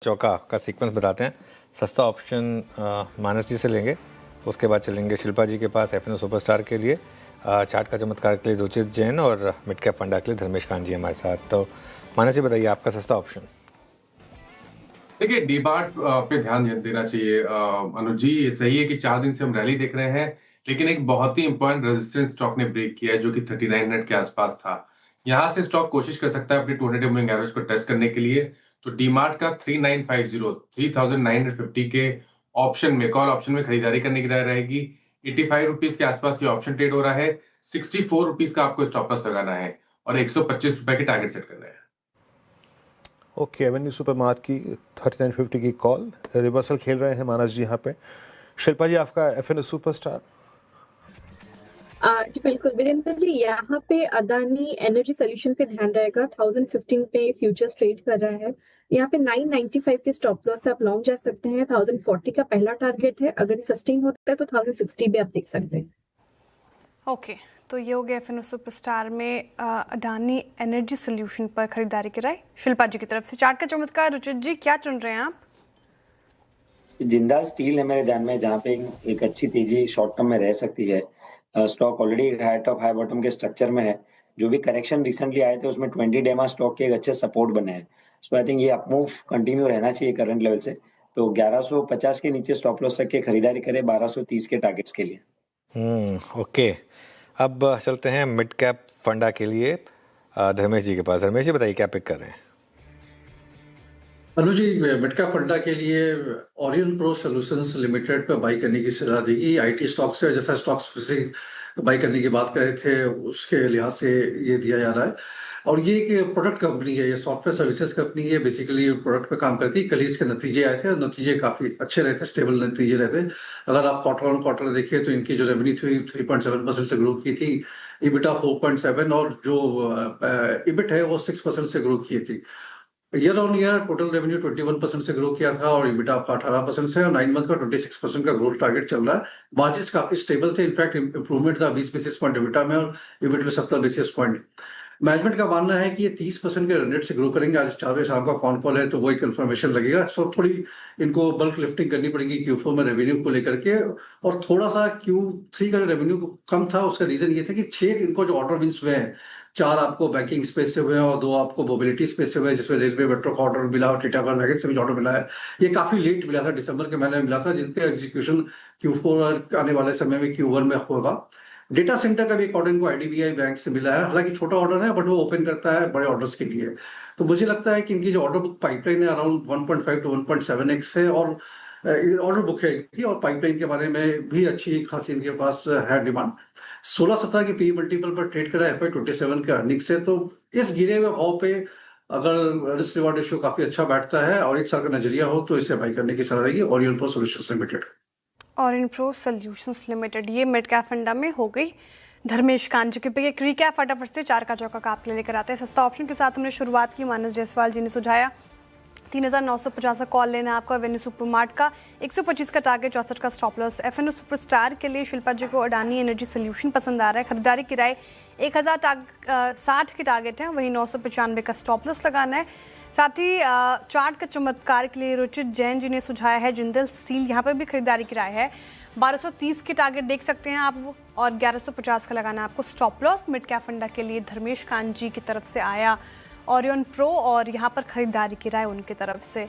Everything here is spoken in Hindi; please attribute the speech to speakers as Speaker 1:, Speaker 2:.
Speaker 1: चौका का सीक्वेंस बताते हैं। सस्ता ऑप्शन मानस जी से लेंगे, उसके बाद चलेंगे शिल्पा जी के पास एफएनओ सुपरस्टार के लिए, चार्ट का चमत्कार के लिए रुचित जैन और मिड कैप फंडा के लिए धर्मेश कांत जी हमारे साथ। तो मानस जी बताइए आपका सस्ता ऑप्शन।
Speaker 2: देखिए डीमार्ट पे ध्यान देना चाहिए अनुज जी। ये सही है कि 4 दिन से हम रैली देख रहे हैं, लेकिन एक बहुत ही इंपॉर्टेंट रेजिस्टेंस स्टॉक ने ब्रेक किया है जो कि 3900 के आसपास था। यहां से स्टॉक कोशिश कर सकता है अपनी 200 मूविंग एवरेज को टेस्ट करने के लिए। तो डीमार्ट का 3950 3950 के ऑप्शन में, कॉल ऑप्शन में खरीदारी करने की राय रहेगी। 85 रुपीज के आसपास ये ऑप्शन ट्रेड हो रहा है। 64 रुपीज का आपको स्टॉप लॉस लगाना है और 125 रुपए के टारगेट सेट करना है।
Speaker 3: ओके, एवेन्यू सुपरमार्ट की 3950 की कॉल रिवर्सल खेल रहे हैं मानस जी यहाँ पे। शिल्पा जी आपका एफएनओ सुपरस्टार।
Speaker 4: जी बिल्कुल वीरेंद्र जी, यहाँ पे अदानी एनर्जी सोल्यूशन पे ध्यान रहेगा। 1015 पे फ्यूचर्स ट्रेड कर रहा है। यहाँ पे 995 के स्टॉप लॉस से आप लॉन्ग जा सकते हैं। 1040 का पहला टारगेट है, अगर ये सस्टेन होता है तो 1060 भी आप देख सकते हैं।
Speaker 5: ओके, तो ये हो गया एफएनओ सुपरस्टार में अडानी एनर्जी सोल्यूशन पर खरीदारी की राय शिल्पा जी की तरफ से। चार्ट का चमत्कार रुचित जी क्या चुन रहे हैं आप?
Speaker 6: जिंदाल स्टील है मेरे ध्यान में, जहाँ पे एक अच्छी तेजी शॉर्ट टर्म में रह सकती है। Stock already high top high bottom के स्ट्रक्चर में है। जो भी करेक्शन रिसेंटली आए थे उसमें 20 डेमा स्टॉक के एक अच्छे सपोर्ट बने हैं। सो आई थिंक ये अपमूव कंटिन्यू रहना चाहिए करंट लेवल से। तो 1150 के नीचे स्टॉप लॉस रख के खरीदारी करें 1230 के टारगेट्स के लिए।
Speaker 1: ओके, अब चलते हैं मिड कैप फंडा के लिए धर्मेश जी के पास। धर्मेश जी बताइए क्या पिक कर रहे हैं?
Speaker 7: अनुज जी, मिड कैप फंडा के लिए ओरियन प्रो सॉल्यूशंस लिमिटेड पे बाई करने की सलाह देगी। आईटी स्टॉक से जैसा स्टॉक्स से बाई करने की बात कर रहे थे उसके लिहाज से ये दिया जा रहा है। और ये एक प्रोडक्ट कंपनी है, ये सॉफ्टवेयर सर्विसेज कंपनी है। बेसिकली प्रोडक्ट पे काम करती है। कल इसके नतीजे आए थे और नतीजे काफी अच्छे रहे थे, स्टेबल नतीजे रहे थे। अगर आप क्वार्टर ऑन क्वार्टर देखिए तो इनकी जो रेवेन्यू थी 3.7% से ग्रो की थी, इबिटा 4.7 और जो इबिट है वो 6% से ग्रो की थी। Year on year total revenue 21% से ग्रो किया था और इबिटा आपका 18% से, और 9 मंथ का 26% का ग्रोथ टारगेट चल रहा है। मार्जिन्स काफी स्टेबल थे, इनफैक्ट इंप्रूवमेंट था 20 बेसिस पॉइंट इबिटा में और इबिट में 70 बेसिस पॉइंट। मैनेजमेंट का मानना है कि ये 30% के रन रेट से ग्रो करेंगे। आज 4 बजे शाम का कॉन कॉल है तो वो एक कंफर्मेशन लगेगा। सो थोड़ी इनको बल्क लिफ्टिंग करनी पड़ेगी Q4 में रेवेन्यू को लेकर के। और थोड़ा सा Q3 का जो रेवेन्यू कम था उसका रीजन ये था कि 6 इनको जो ऑर्डर विंस हुए हैं, 4 आपको बैंकिंग स्पेस से हुए हैं और 2 आपको मोबिलिटी स्पेस से हुए हैं, जिसमें रेलवे मेट्रो का ऑर्डर मिला और टीटागढ़ वैगन से भी ऑर्डर मिला है। ये काफी लेट मिला था, दिसंबर के महीने में मिला था, जिनका एग्जीक्यूशन Q4 आने वाले समय में Q1 में होगा। डेटा सेंटर का भी एक ऑर्डर इनको आईडीबीआई बैंक से मिला है। हालांकि छोटा ऑर्डर है बट वो ओपन करता है बड़े ऑर्डर्स के लिए। तो मुझे लगता है कि इनकी जो ऑर्डर बुक पाइपलाइन है अराउंड 1.5 to 1.7x है और ऑर्डर बुक है इनकी, और पाइपलाइन के बारे में भी अच्छी खासी इनके पास है डिमांड। 16-17 की पी मल्टीपल पर ट्रेड करा FY27 के अर्निंग से। तो इस गिरे हुए भाव पे अगर रिस्क रिवॉर्ड रेशियो काफी अच्छा बैठता है और एक साल का नजरिया हो तो इसे बाई करने की सलाह रहेगी Orion pro solutions limited.
Speaker 5: Orion pro solutions limited ये मिड कैप फंडा में हो गई धर्मेश कांत जी के पे। एक रिकैप फटाफट से चार का चौका का आप लेकर आते हैं। सस्ता ऑप्शन के साथ हमने शुरुआत की, मानस जायसवाल जी ने सुझाया 3950 का कॉल लेना है आपको। एवेन्यू सुपरमार्ट का 125 का टारगेट, 64 का स्टॉप लॉस। एफएनओ सुपरस्टार के लिए शिल्पा जी को अडानी एनर्जी सोल्यूशन पसंद आ रहा है। खरीदारी की राय 1060 के टारगेट है, वही 995 का स्टॉप लॉस लगाना है। साथ ही चार्ट का चमत्कार के लिए रुचित जैन जी ने सुझाया है जिंदल स्टील, यहाँ पर भी खरीदारी की राय है। 1230 के टारगेट देख सकते हैं आप वो, और 1150 का लगाना है आपको स्टॉप लॉस। मिड कैप फंडा के लिए धर्मेश कांत जी की तरफ से आया ओरियन प्रो और यहाँ पर खरीदारी की राय उनकी तरफ से।